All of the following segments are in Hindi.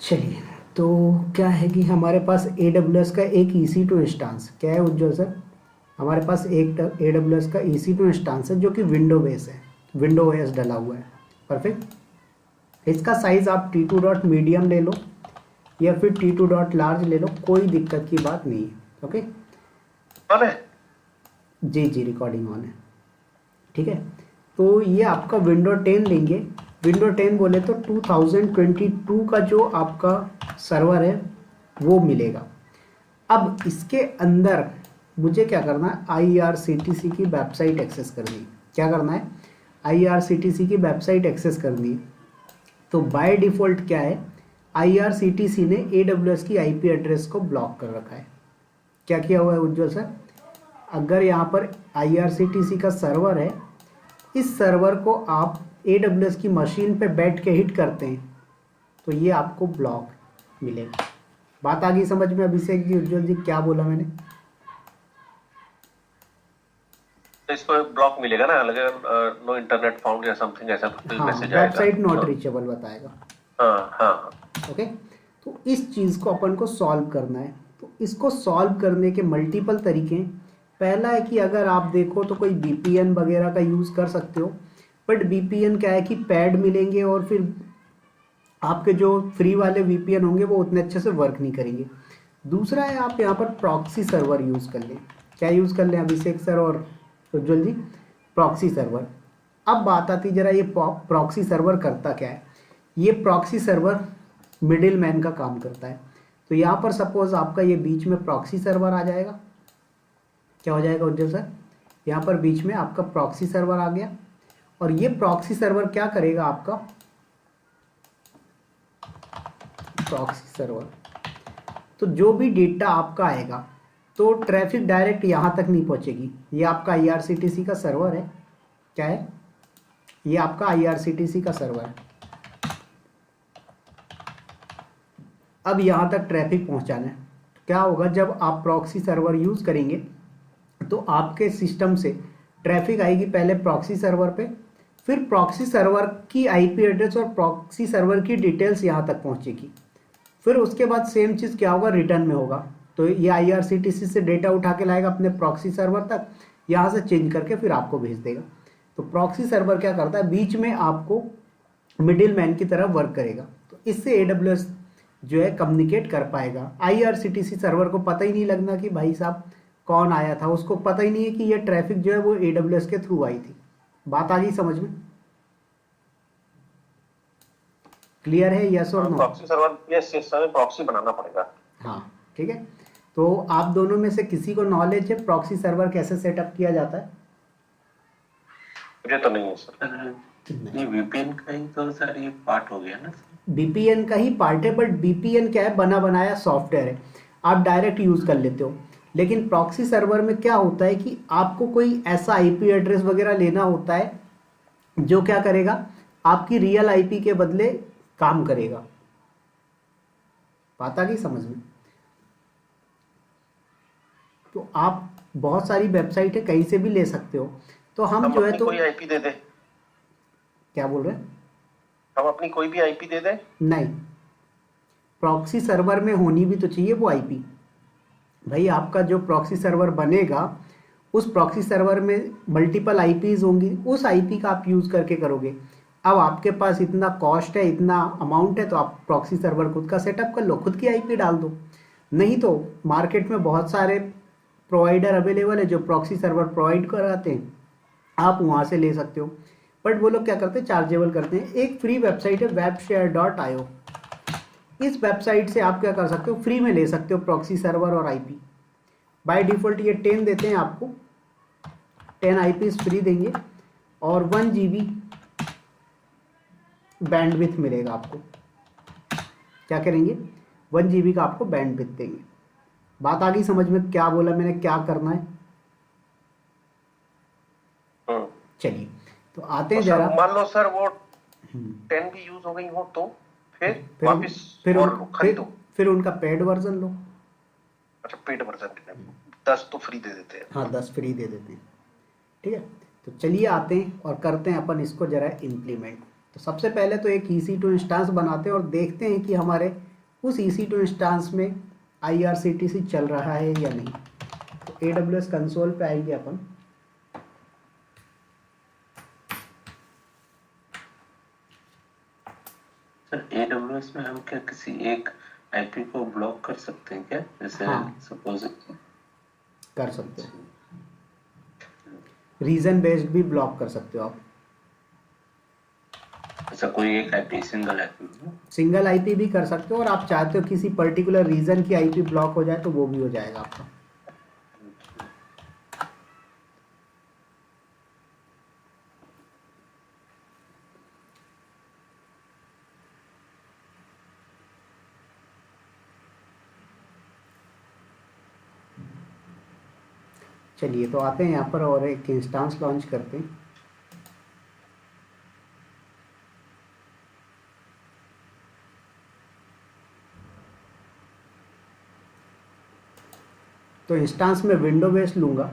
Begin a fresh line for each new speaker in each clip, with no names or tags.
चलिए, तो क्या है कि हमारे पास AWS का एक EC2 इंस्टांस, क्या है उज्ज्वल सर? हमारे पास एक AWS का EC2 इंस्टांस है जो कि विंडो बेस है, विंडो OS डला हुआ है। परफेक्ट। इसका साइज़ आप T2 डॉट मीडियम ले लो या फिर T2 डॉट लार्ज ले लो, कोई दिक्कत की बात नहीं है। ओके,
ऑन है?
जी जी, रिकॉर्डिंग ऑन है। ठीक है, तो ये आपका विंडो 10 लेंगे। विंडो 10 बोले तो 2022 का जो आपका सर्वर है वो मिलेगा। अब इसके अंदर मुझे क्या करना है, IRCTC की वेबसाइट एक्सेस करनी है। क्या करना है, IRCTC की वेबसाइट एक्सेस करनी है। तो बाय डिफ़ॉल्ट क्या है, IRCTC ने AWS की IP एड्रेस को ब्लॉक कर रखा है। क्या किया हुआ है उज्ज्वल सर, अगर यहाँ पर IRCTC का सर्वर है, इस सर्वर को आप AWS की मशीन पे बैठ के हिट करते हैं तो ये आपको ब्लॉक मिलेगा। बात आ गई समझ में अभिषेक जी, उज्ज्वल जी, क्या बोला मैंने?
तो इसको ब्लॉक मिलेगा ना, अगर नो इंटरनेट फाउंड या समथिंग ऐसा कोई
हाँ,
मैसेज आएगा।
वेबसाइट नॉट
हाँ
रीचेबल बताएगा।
हाँ हाँ।
ओके, तो इस चीज़ को अपन को सॉल्व करना है। तो इसको सॉल्व करने के मल्टीपल तरीके हैं। पहला है कि अगर आप देखो तो कोई VPN वगैरह का यूज़ कर सकते हो, बट VPN क्या है कि पैड मिलेंगे और फिर आपके जो फ्री वाले VPN होंगे वो उतने अच्छे से वर्क नहीं करेंगे। दूसरा है आप यहाँ पर प्रॉक्सी सर्वर यूज़ कर लें। क्या यूज़ कर लें अभिषेक सर और उज्ज्वल जी? Proxy server. अब बात आती जरा, ये प्रॉक्सी सर्वर करता क्या है। ये प्रॉक्सी सर्वर मिडिल मैन का काम करता है। तो यहाँ पर सपोज आपका ये बीच में प्रॉक्सी सर्वर आ जाएगा। क्या हो जाएगा उज्ज्वल सर, यहाँ पर बीच में आपका प्रॉक्सी सर्वर आ गया। और ये प्रॉक्सी सर्वर क्या करेगा, आपका प्रॉक्सी सर्वर, तो जो भी डेटा आपका आएगा तो ट्रैफिक डायरेक्ट यहाँ तक नहीं पहुँचेगी। ये आपका IRCTC का सर्वर है। क्या है, ये आपका IRCTC का सर्वर है। अब यहाँ तक ट्रैफिक पहुँचाना है, क्या होगा जब आप प्रॉक्सी सर्वर यूज़ करेंगे तो आपके सिस्टम से ट्रैफिक आएगी पहले प्रॉक्सी सर्वर पे, फिर प्रॉक्सी सर्वर की IP एड्रेस और प्रॉक्सी सर्वर की डिटेल्स यहाँ तक पहुँचेगी। फिर उसके बाद सेम चीज़ क्या होगा, रिटर्न में होगा। तो ये IRCTC से डेटा उठा के लाएगा अपने प्रॉक्सी सर्वर तक, यहाँ से चेंज करके फिर आपको भेज देगा। तो प्रॉक्सी सर्वर क्या करता है, बीच में आपको मिडिल मैन की तरह वर्क करेगा। तो इससे AWS जो है कम्युनिकेट कर पाएगा। IRCTC सर्वर को पता ही नहीं लगना कि भाई साहब कौन आया था, उसको पता ही नहीं है कि ये ट्रैफिक जो है वो AWS के थ्रू आई थी। बात आ गई समझ में? क्लियर है, यस और no?
Proxy server, yes yes, हमें प्रॉक्सी बनाना पड़ेगा।
हाँ, ठीक है। तो आप दोनों में से किसी को नॉलेज है प्रॉक्सी सर्वर कैसे सेटअप किया जाता है?
मुझे तो नहीं है सर।
नहीं, VPN का ही तो सर ये पार्ट हो गया ना।
VPN का ही पार्ट है, बट VPN क्या है, बना बनाया सॉफ्टवेयर है, आप डायरेक्ट यूज़ कर लेते हो। लेकिन प्रॉक्सी सर्वर में क्या होता है कि आपको कोई ऐसा IP एड्रेस वगैरह लेना होता है जो क्या करेगा, आपकी रियल IP के बदले काम करेगा। बात आ गई समझ में? तो आप बहुत सारी वेबसाइट है, कहीं से भी ले सकते हो। तो हम जो है
अपनी
तो
कोई IP दे दे।
क्या बोल रहे हैं?
हम अपनी कोई भी IP दे दें?
नहीं, प्रॉक्सी सर्वर में होनी भी तो चाहिए वो IP। भाई आपका जो प्रॉक्सी सर्वर बनेगा उस प्रॉक्सी सर्वर में मल्टीपल IPs होंगी, उस IP का आप यूज़ करके करोगे। अब आपके पास इतना कॉस्ट है, इतना अमाउंट है, तो आप प्रॉक्सी सर्वर खुद का सेटअप कर लो, खुद की IP डाल दो। नहीं तो मार्केट में बहुत सारे प्रोवाइडर अवेलेबल है जो प्रॉक्सी सर्वर प्रोवाइड कराते हैं, आप वहाँ से ले सकते हो। बट वो लोग क्या करते हैं, चार्जेबल करते हैं। एक फ्री वेबसाइट है webshare.io, इस वेबसाइट से आप क्या कर सकते हो, फ्री में ले सकते हो प्रॉक्सी सर्वर और IP। बाय डिफ़ॉल्ट ये 10 देते हैं आपको, 10 IPs फ्री देंगे और 1 GB बैंडविड्थ मिलेगा आपको। क्या करेंगे, 1 GB का आपको बैंडविड्थ देंगे। बात आ गई समझ में, क्या बोला मैंने, क्या करना है? चलिए, तो आते हैं जरा।
मान लो सर वो 10 भी यूज हो गई हो तो फिर वापस
फिर
और खरीदो।
फिर उनका पेड वर्जन लो।
अच्छा, पेड वर्जन 10 तो फ्री दे देते हैं।
हाँ, 10 फ्री दे देते हैं। ठीक है, तो चलिए आते हैं और करते हैं अपन इसको जरा इम्प्लीमेंट। तो सबसे पहले तो एक EC2 इंस्टांस बनाते हैं और देखते हैं कि हमारे उस EC2 इंस्टांस में IRCTC चल रहा है या नहीं। तो AWS कंसोल पे आएंगे अपन।
सर AWS में हम क्या किसी एक आईपी को ब्लॉक कर सकते हैं क्या? जैसे
हाँ।
सपोज
कर सकते हो, रीजन बेस्ड भी ब्लॉक कर सकते हो आप।
ऐसा कोई एक IP, single IP?
Single IP भी कर सकते हो, और आप चाहते हो किसी पर्टिकुलर रीजन की आईपी ब्लॉक हो जाए तो वो भी हो जाएगा आपका। चलिए तो आते हैं यहाँ पर और एक इंस्टांस लॉन्च करते हैं। तो इंस्टांस में विंडो बेस लूँगा।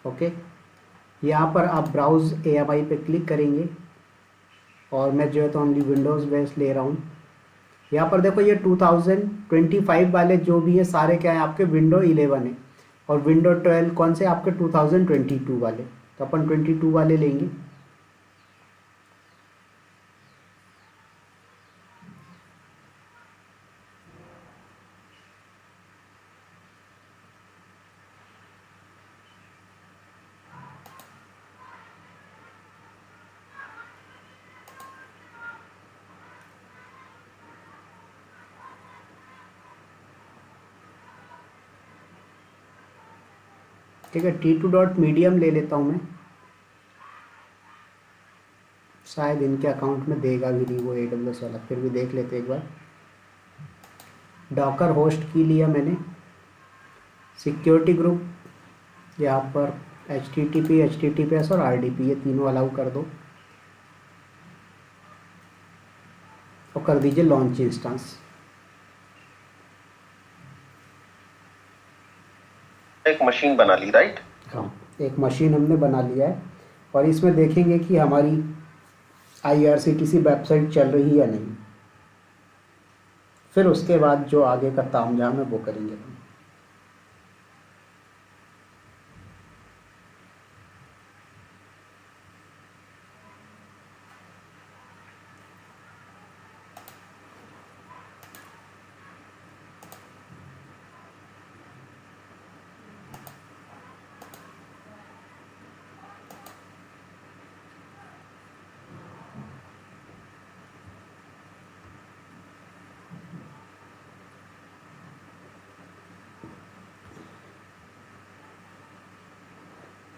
ओके, यहाँ पर आप ब्राउज AMI पे क्लिक करेंगे और मैं जो है तो ओनली विंडोज़ बेस ले रहा हूँ। यहाँ पर देखो ये 2025 वाले जो भी है सारे क्या है आपके विंडो 11 है, और विंडो 12 कौन से आपके 2022 वाले। तो अपन 22 वाले लेंगे। ठीक है, T2 डॉट मीडियम ले लेता हूँ मैं। शायद इनके अकाउंट में देगा भी नहीं वो AWS वाला, फिर भी देख लेते एक बार। डॉकर होस्ट की लिया मैंने। सिक्योरिटी ग्रुप यहाँ पर HTTP HTTPS और RDP ये तीनों अलाउ कर दो, और कर दीजिए लॉन्च इंस्टेंस।
एक मशीन बना ली, राइट?
हाँ, एक मशीन हमने बना लिया है, और इसमें देखेंगे कि हमारी IRCTC वेबसाइट चल रही है या नहीं। फिर उसके बाद जो आगे का तामझाम है वो करेंगे।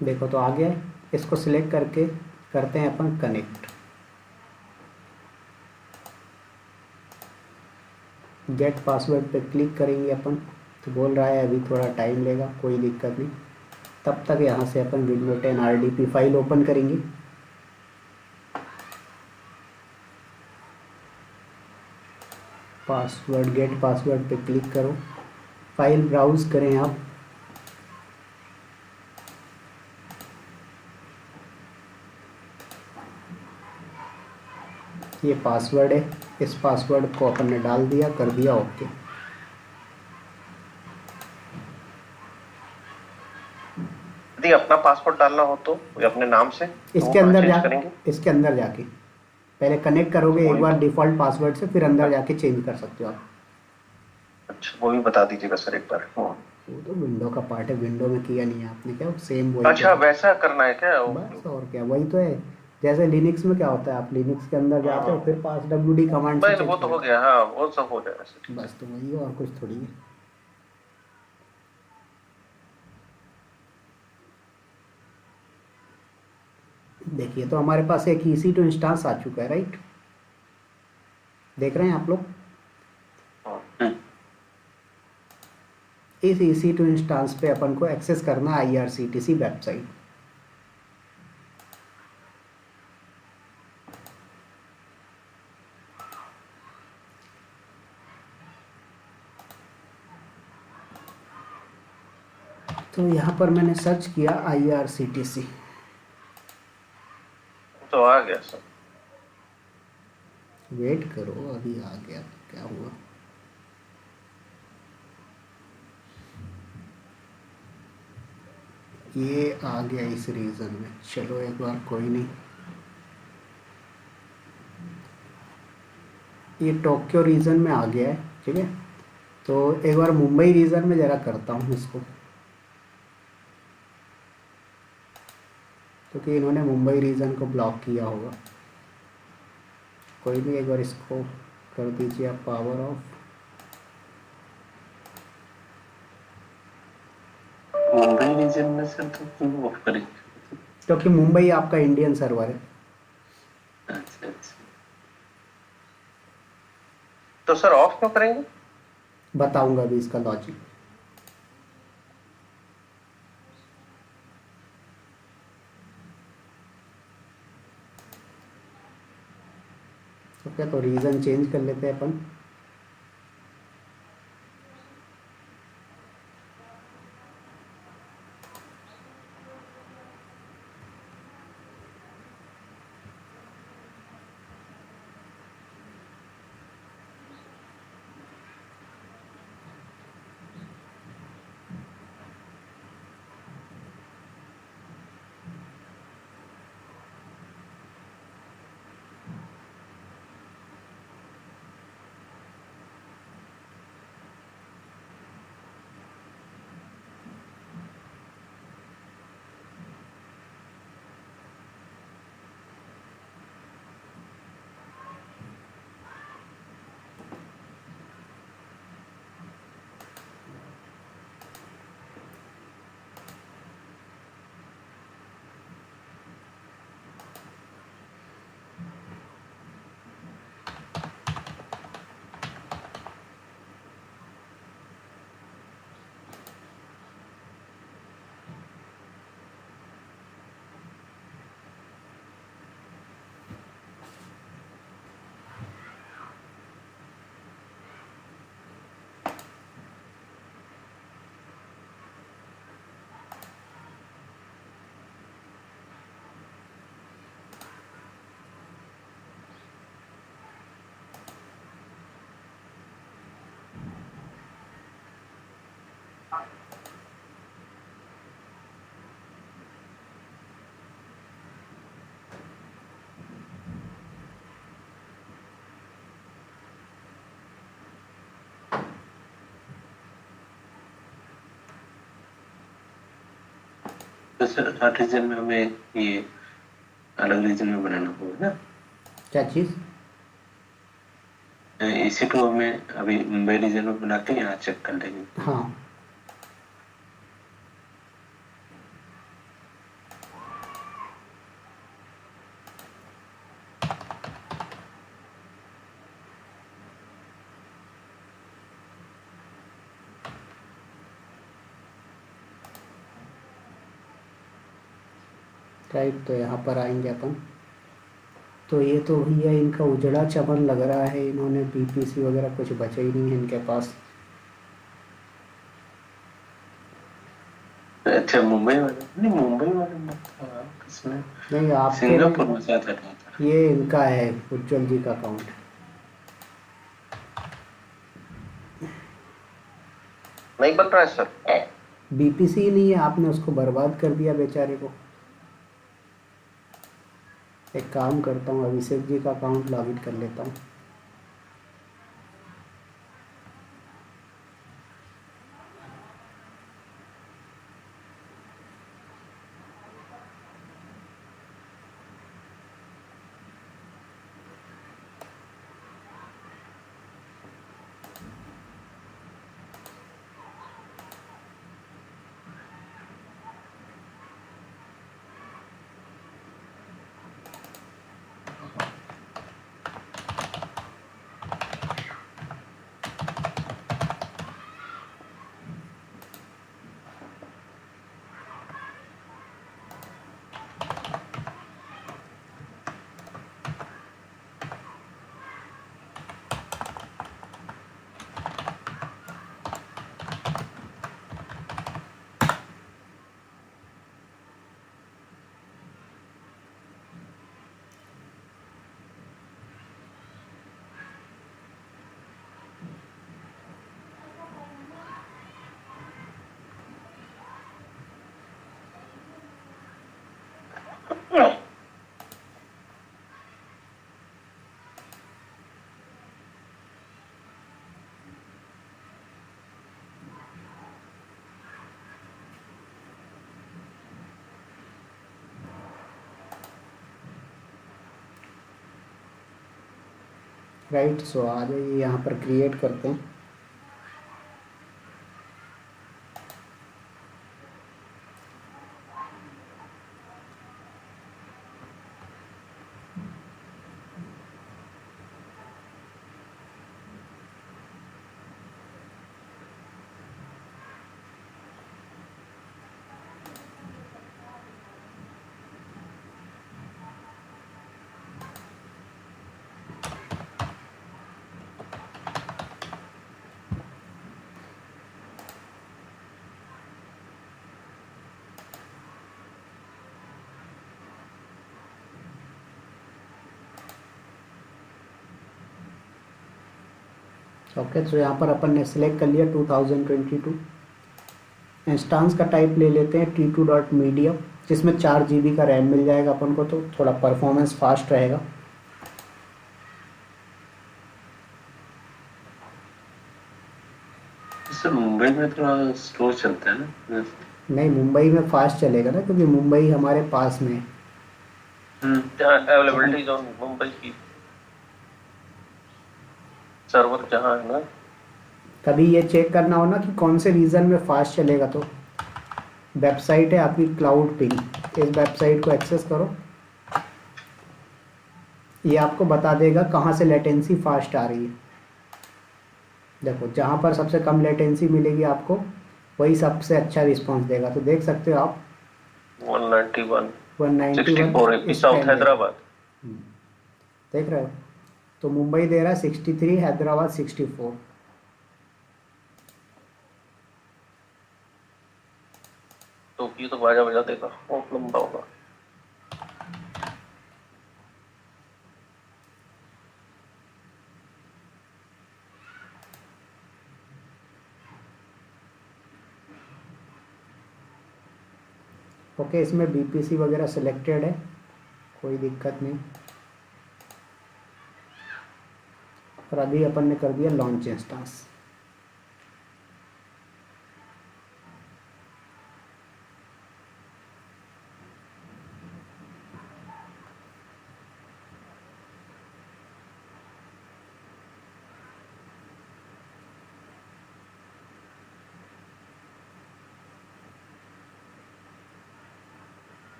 देखो तो आ गया है। इसको सिलेक्ट करके करते हैं अपन कनेक्ट। गेट पासवर्ड पे क्लिक करेंगे अपन। तो बोल रहा है अभी थोड़ा टाइम लेगा, कोई दिक्कत नहीं। तब तक यहाँ से अपन विंडो 10 RDP फाइल ओपन करेंगे। पासवर्ड, गेट पासवर्ड पे क्लिक करो, फाइल ब्राउज करें आप। ये पासवर्ड है, इस पासवर्ड को अपन ने डाल दिया, कर दिया ओके।
यदि अपना पासवर्ड डालना हो तो या अपने नाम से, तो
इसके
वो
अंदर
चेंज
जा
करेंगे?
इसके अंदर जाके पहले कनेक्ट करोगे एक बार डिफ़ॉल्ट पासवर्ड से, फिर अंदर जाके चेंज कर सकते हो आप।
अच्छा, वो भी बता दीजिएगा सर एक बार।
वो तो विंडो का पार्ट है, विंडो में किया नहीं है आपने, क्या सेम वही
अच्छा,
है।
वैसा करना है क्या?
बस और क्या, वही तो है। जैसे लिनक्स में क्या होता है, आप लिनक्स के अंदर जाते हो फिर पास WD कमांड से
नहीं,
चेंज
वो तो हो
करो।
गया, हाँ, वो सब हो जाएगा सर।
बस तो वही है, और कुछ थोड़ी है। देखिए तो हमारे पास एक EC2 इंस्टांस आ चुका है, राइट? देख रहे हैं आप लोग? इस EC2 इंस्टांस पे अपन को एक्सेस करना है IRCTC वेबसाइट। तो यहाँ पर मैंने सर्च किया IRCTC।
तो आ गया सर।
वेट करो, अभी आ गया। क्या हुआ? ये आ गया इस रीजन में। चलो एक बार, कोई नहीं। ये टोक्यो रीजन में आ गया है, ठीक है। तो एक बार मुंबई रीजन में ज़रा करता हूँ इसको, क्योंकि इन्होंने मुंबई रीजन को ब्लॉक किया होगा। कोई नहीं, एक बार इसको कर दीजिए आप पावर ऑफ।
मुंबई रीजन में सर तो क्यों ऑफ करेंगे?
क्योंकि मुंबई आपका इंडियन सर्वर है।
अच्छा अच्छा।
तो सर ऑफ क्यों करेंगे?
बताऊंगा अभी इसका लॉजिक। ओके, तो रीज़न चेंज कर लेते हैं अपन।
तो सर हर रीजन में हमें ये अलग रीजन में बनाना होगा ना?
क्या चीज़?
इसी को हमें अभी मुंबई रीजन में बना के यहाँ चेक कर लेंगे।
हाँ, राइट। तो यहाँ पर आएंगे अपन। तो ये तो भैया इनका उजड़ा चमन लग रहा है। इन्होंने BPC वगैरह कुछ बचा ही नहीं है इनके पास।
अच्छा मुंबई वाले नहीं, मुंबई वाले मत था किसमें,
नहीं, आपके
सिंगापुर
में
में ज्यादा रहता है।
ये इनका है, उज्जवल जी का अकाउंट।
नहीं बन रहा है सर।
BPC ही नहीं है, आपने उसको बर्बाद कर दिया बेचारे को। एक काम करता हूँ, अभिषेक जी का अकाउंट लॉगिन कर लेता हूँ। राइट, सो आ जाइए यहाँ पर क्रिएट करते हैं। ओके, तो यहाँ पर अपन ने सिलेक्ट कर लिया 2022। इंस्टांस का टाइप ले लेते हैं T2.media, जिसमें 4 GB का रैम मिल जाएगा अपन को, तो थोड़ा परफॉर्मेंस फास्ट रहेगा।
सर मुंबई में थोड़ा स्लो चलता है ना।
नहीं, मुंबई में फास्ट चलेगा ना, क्योंकि मुंबई हमारे पास में है।
जहाँ अवेलेबिलिटी जोन मुंबई की सर्वर जहाँ है ना।
कभी ये चेक करना हो ना कि कौन से रीजन में फास्ट चलेगा, तो वेबसाइट है आपकी क्लाउड पिंग, इस वेबसाइट को एक्सेस करो। ये आपको बता देगा कहाँ से लेटेंसी फास्ट आ रही है। देखो, जहाँ पर सबसे कम लेटेंसी मिलेगी आपको, वही सबसे अच्छा रिस्पांस देगा। तो देख सकते हो आप
191
191
64 एपी साउथ हैदराबाद।
देख रहे हो, तो मुंबई दे रहा है 63, हैदराबाद 64।
तो ये तो बाजा बजा देगा, बहुत लंबा होगा।
ओके, इसमें बीपीसी वगैरह सिलेक्टेड है, कोई दिक्कत नहीं। और अभी अपन ने कर दिया लॉन्च इंस्टांस।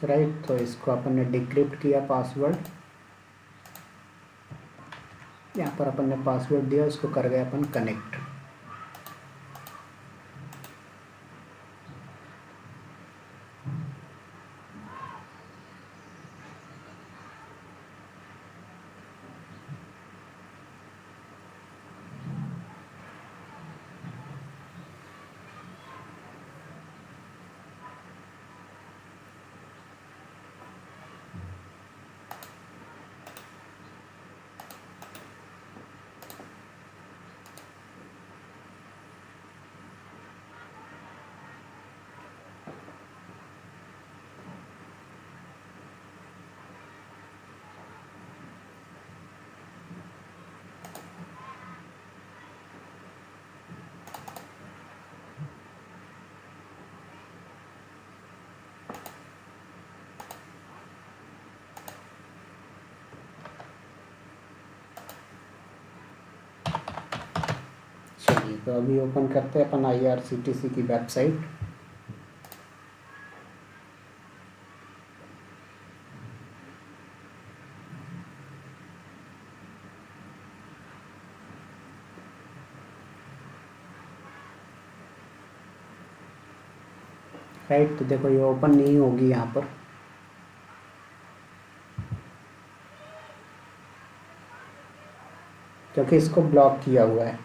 राइट, तो इसको अपन ने डिक्रिप्ट किया पासवर्ड। यहाँ पर अपन ने पासवर्ड दिया, इसको कर गए अपन कनेक्ट। चलिए, तो अभी ओपन करते हैं अपन IRCTC की वेबसाइट। राइट, तो देखो ये ओपन नहीं होगी यहाँ पर। क्योंकि इसको ब्लॉक किया हुआ है।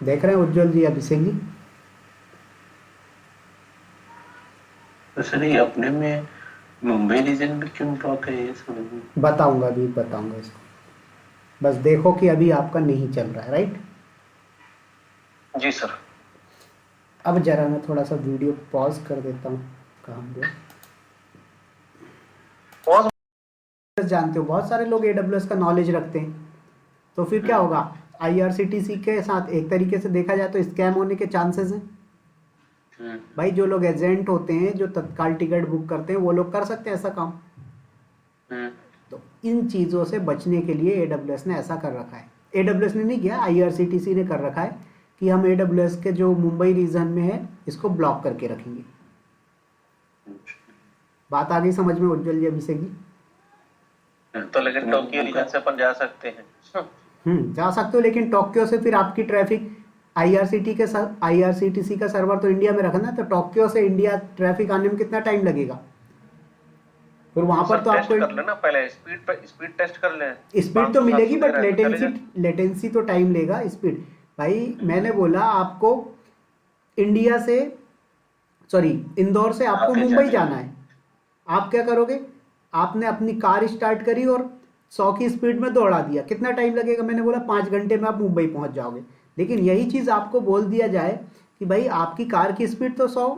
देख रहे हैं उज्जवल जी, अभिषेक जी?
तो सर ये अपने में मुंबई रीजन में क्यों ब्लॉक है, ये समझ में।
बताऊंगा, अभी बताऊंगा इसको। बस देखो कि अभी आपका नहीं चल रहा है, राइट?
जी सर।
अब जरा मैं थोड़ा सा वीडियो पॉज कर देता हूँ। कहाँ गया? जानते हो बहुत सारे लोग AWS का नॉलेज रखते हैं, तो फिर क्या होगा, IRCTC के साथ एक तरीके से देखा जाए तो स्कैम होने के चांसेस हैं। भाई जो लोग एजेंट होते हैं, जो तत्काल टिकट बुक करते हैं, वो लोग कर सकते हैं ऐसा काम। तो इन चीज़ों से बचने के लिए AWS ने ऐसा कर रखा है। AWS ने नहीं किया, IRCTC ने कर रखा है कि हम AWS के जो मुंबई रीजन में है इसको ब्लॉक करके रखेंगे। बात आ गई समझ में उज्जवल जी, अभिषेक जी?
तो लेकिन टोक्यो रीजन से अपन जा सकते हैं।
जा सकते हो, लेकिन टोक्यो से फिर आपकी ट्रैफिक IRCTC का सर्वर तो इंडिया में रखना है, तो टोक्यो से इंडिया ट्रैफिक आने में कितना टाइम लगेगा? फिर वहां पर तो आपको
कर लेना पहले, स्पीड टेस्ट कर लें।
स्पीड तो मिलेगी, बट लेटेंसी तो टाइम लेगा। स्पीड भाई मैंने बोला आपको इंडिया से, सॉरी इंदौर से आपको मुंबई जाना है। आप क्या करोगे, आपने अपनी कार स्टार्ट करी और 100 की स्पीड में दौड़ा दिया, कितना टाइम लगेगा? मैंने बोला 5 घंटे में आप मुंबई पहुंच जाओगे। लेकिन यही चीज़ आपको बोल दिया जाए कि भाई आपकी कार की स्पीड तो 100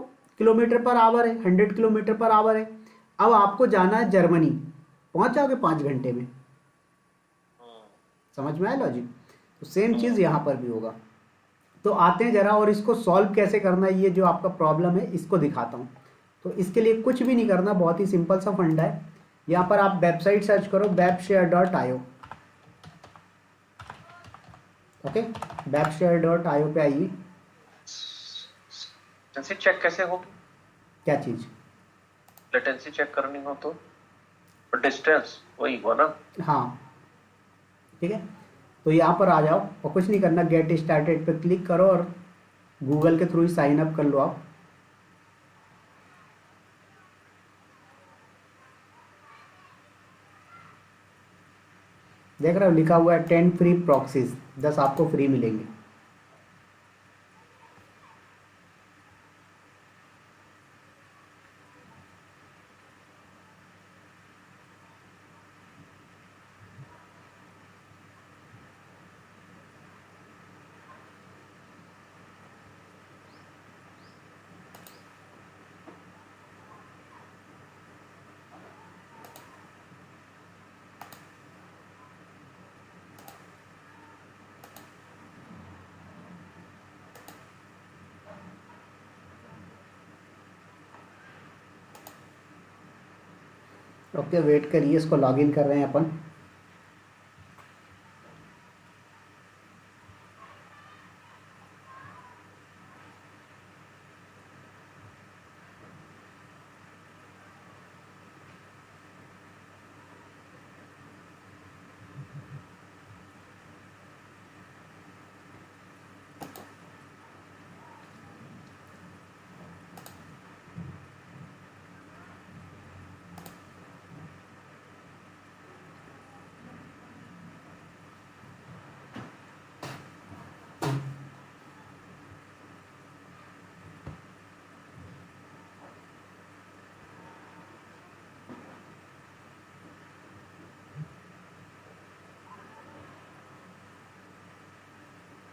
किलोमीटर पर आवर है, 100 किलोमीटर पर आवर है, अब आपको जाना है जर्मनी, पहुंच जाओगे 5 घंटे में। समझ में आया लॉजिक? तो सेम चीज़ यहाँ पर भी होगा। तो आते हैं जरा, और इसको सॉल्व कैसे करना है, ये जो आपका प्रॉब्लम है इसको दिखाता हूँ। तो इसके लिए कुछ भी नहीं करना, बहुत ही सिंपल सा फंडा है। यहाँ पर आप वेबसाइट सर्च करो, webshare.io। ओके, webshare.io पे आइए।
लेटेंसी चेक कैसे होगी?
क्या चीज़?
लेटेंसी चेक करनी हो तो डिस्टेंस वही हुआ ना?
हाँ ठीक है, तो यहाँ पर आ जाओ और कुछ नहीं करना, गेट स्टार्टेड पे क्लिक करो और गूगल के थ्रू ही साइन अप कर लो आप। देख रहे हो लिखा हुआ है 10 फ्री प्रॉक्सीज, 10 आपको फ्री मिलेंगे। ओके वेट करिए, इसको लॉगिन कर रहे हैं अपन।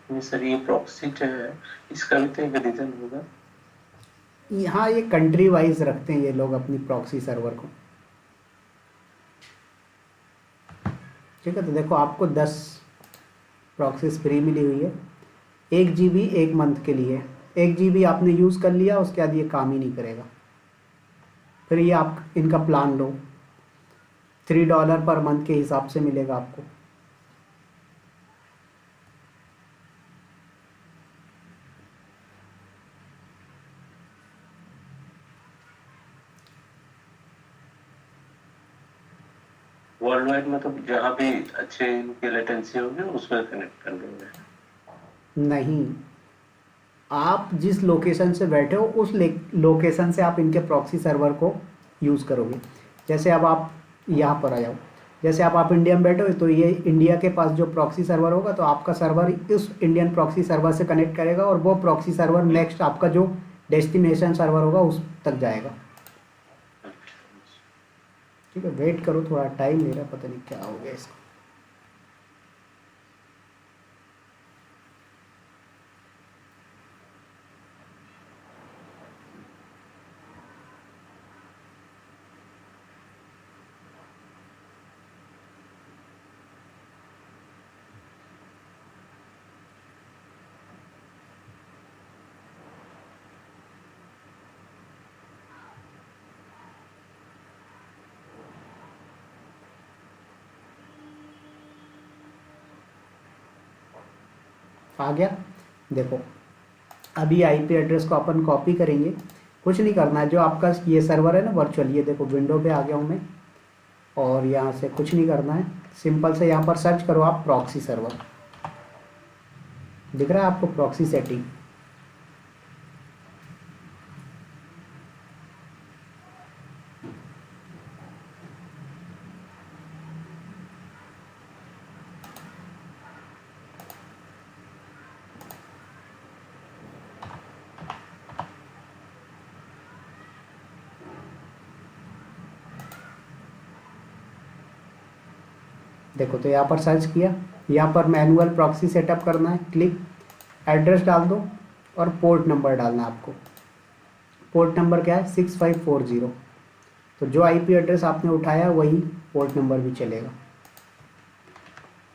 सर ये प्रॉक्सी जो है इसका भी तो एक रीजन होगा।
यहाँ ये कंट्री वाइज रखते हैं ये लोग अपनी प्रॉक्सी सर्वर को। ठीक है, तो देखो आपको 10 प्रॉक्सीज फ्री मिली हुई है। 1 GB 1 मंथ के लिए। 1 GB आपने यूज़ कर लिया, उसके बाद ये काम ही नहीं करेगा। फिर ये आप इनका प्लान लो, $3 पर मंथ के हिसाब से मिलेगा आपको।
वर्ल्ड वाइड मतलब जहाँ भी अच्छे इनकी लेटेंसी होगी उसमें कनेक्ट कर लेंगे।
नहीं, आप जिस लोकेशन से बैठे हो उस लोकेशन से आप इनके प्रॉक्सी सर्वर को यूज़ करोगे। जैसे अब आप यहाँ पर आ जाओ, जैसे आप इंडिया में बैठे हो तो ये इंडिया के पास जो प्रॉक्सी सर्वर होगा तो आपका सर्वर उस इंडियन प्रॉक्सी सर्वर से कनेक्ट करेगा और वो प्रॉक्सी सर्वर नेक्स्ट आपका जो डेस्टिनेशन सर्वर होगा उस तक जाएगा। ठीक है, वेट करो, थोड़ा टाइम ले रहा है, पता नहीं क्या हो गया इसको। आ गया, देखो अभी आईपी एड्रेस को अपन कॉपी करेंगे, कुछ नहीं करना है। जो आपका ये सर्वर है ना वर्चुअल, ये देखो विंडो पे आ गया हूँ मैं, और यहाँ से कुछ नहीं करना है, सिंपल से यहाँ पर सर्च करो आप प्रॉक्सी सर्वर, दिख रहा है आपको प्रॉक्सी सेटिंग। देखो तो यहाँ पर सर्च किया, यहाँ पर मैनुअल प्रॉक्सी सेटअप करना है, क्लिक, एड्रेस डाल दो और पोर्ट नंबर डालना है आपको। पोर्ट नंबर क्या है 6540, तो जो आईपी एड्रेस आपने उठाया वही पोर्ट नंबर भी चलेगा।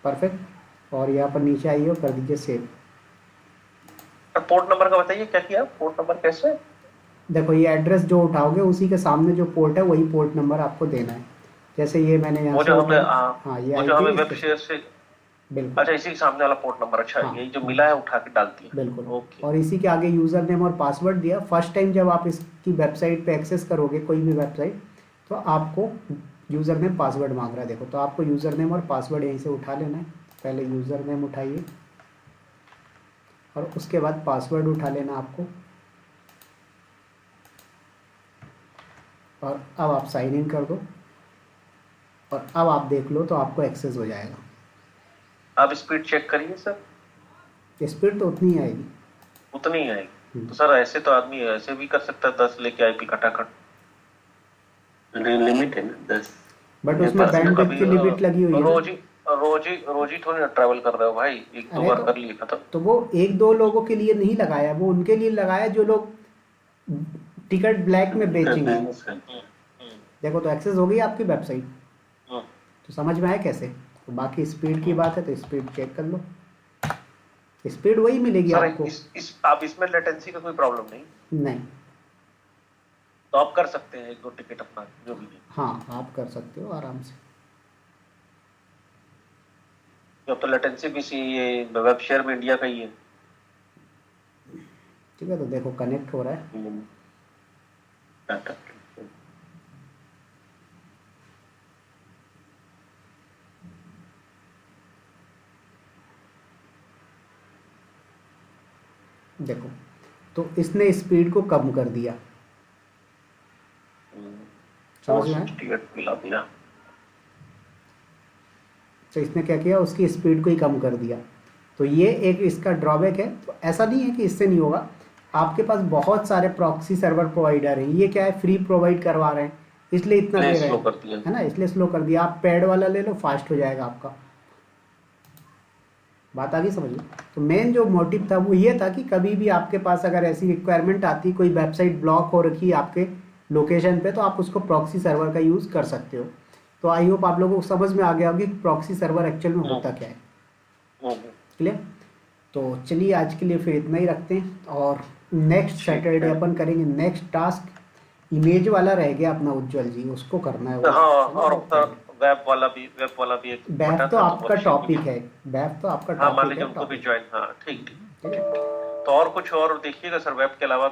परफेक्ट, और यहाँ पर नीचे आइए और कर दीजिए सेव।
पोर्ट नंबर का बताइए क्या किया, पोर्ट नंबर कैसे?
देखो ये एड्रेस जो उठाओगे उसी के सामने जो पोर्ट है वही पोर्ट नंबर आपको देना है। जैसे ये मैंने यहाँ
वो
से
जो हमें
हाँ ये
वो जो हमें
आईपी
वेब शेयर से,
बिल्कुल
अच्छा इसी के सामने वाला पोर्ट नंबर, अच्छा
हाँ,
यही जो मिला है उठा के डालती है।
बिल्कुल।
ओके।
और इसी के आगे यूज़र नेम और पासवर्ड दिया। फर्स्ट टाइम जब आप इसकी वेबसाइट पे एक्सेस करोगे कोई भी वेबसाइट, तो आपको यूज़र नेम पासवर्ड मांग रहा है। देखो तो आपको यूज़र नेम और पासवर्ड यहीं से उठा लेना है। पहले यूज़र नेम उठाइए और उसके बाद पासवर्ड उठा लेना आपको, और अब आप साइन इन कर दो और अब आप देख लो तो आपको एक्सेस हो जाएगा।
आप स्पीड चेक करिए सर।
स्पीड तो उतनी ही आएगी।
उतनी ही आएगी तो सर ऐसे तो आदमी ऐसे भी कर सकता है 10 लेके आईपी खटाखट।
लिमिट है ना 10,
बट उसमें बैंडविड्थ की लिमिट लगी हुई है।
रोज ही थोड़ी ना ट्रैवल कर रहे हो भाई, एक दो बार कर लिए खत्म।
तो वो एक दो लोगों के लिए नहीं लगाया, वो उनके लिए लगाया जो लोग टिकट ब्लैक में बेचेंगे। देखो तो एक्सेस हो गई आपकी वेबसाइट, तो समझ में आया कैसे। तो बाकी स्पीड की बात है तो स्पीड चेक कर लो, स्पीड वही मिलेगी
सर
आपको।
आप इसमें लेटेंसी का कोई प्रॉब्लम नहीं, तो आप कर सकते हैं एक दो टिकट अपना जो भी।
हाँ आप कर सकते हो आराम से।
अब तो लेटेंसी भी सी ये वेब शेयर में इंडिया का ही है।
ठीक है, तो देखो कनेक्ट हो रहा है। देखो तो इसने स्पीड को कम कर दिया, समझ में आया?
टिकट मिला दिया।
तो इसने क्या किया, उसकी स्पीड को ही कम कर दिया। तो ये एक इसका ड्रॉबैक है। तो ऐसा नहीं है कि इससे नहीं होगा, आपके पास बहुत सारे प्रॉक्सी सर्वर प्रोवाइडर हैं, ये क्या है फ्री प्रोवाइड करवा रहे हैं इसलिए इतना दे रहे हैं, है ना, इसलिए स्लो कर दिया। आप पेड वाला ले लो, फास्ट हो जाएगा आपका। बात आ गई समझ में? तो मेन जो मोटिव था वो ये था कि कभी भी आपके पास अगर ऐसी रिक्वायरमेंट आती, कोई वेबसाइट ब्लॉक हो रखी है आपके लोकेशन पे, तो आप उसको प्रॉक्सी सर्वर का यूज़ कर सकते हो। तो आई होप आप लोगों को समझ में आ गया होगी प्रॉक्सी सर्वर एक्चुअल में होता क्या है। क्लियर? तो चलिए आज के लिए फिर इतना ही रखते हैं, और नेक्स्ट सैटरडे अपन करेंगे नेक्स्ट टास्क। इमेज वाला रह गया अपना उज्जवल जी, उसको करना है।
हाँ, और वेब वाला भी एक
बैफ
बटन
तो
है,
आपका
वो
टॉपिक है, बैफ तो आपका
हाँ मान
टॉपिक
लीजिए
है,
उनको भी
टॉपिक।
ज्वाइन, हाँ ठीक ठीक।
ठीक है।
तो और कुछ और देखिएगा सर वेब के अलावा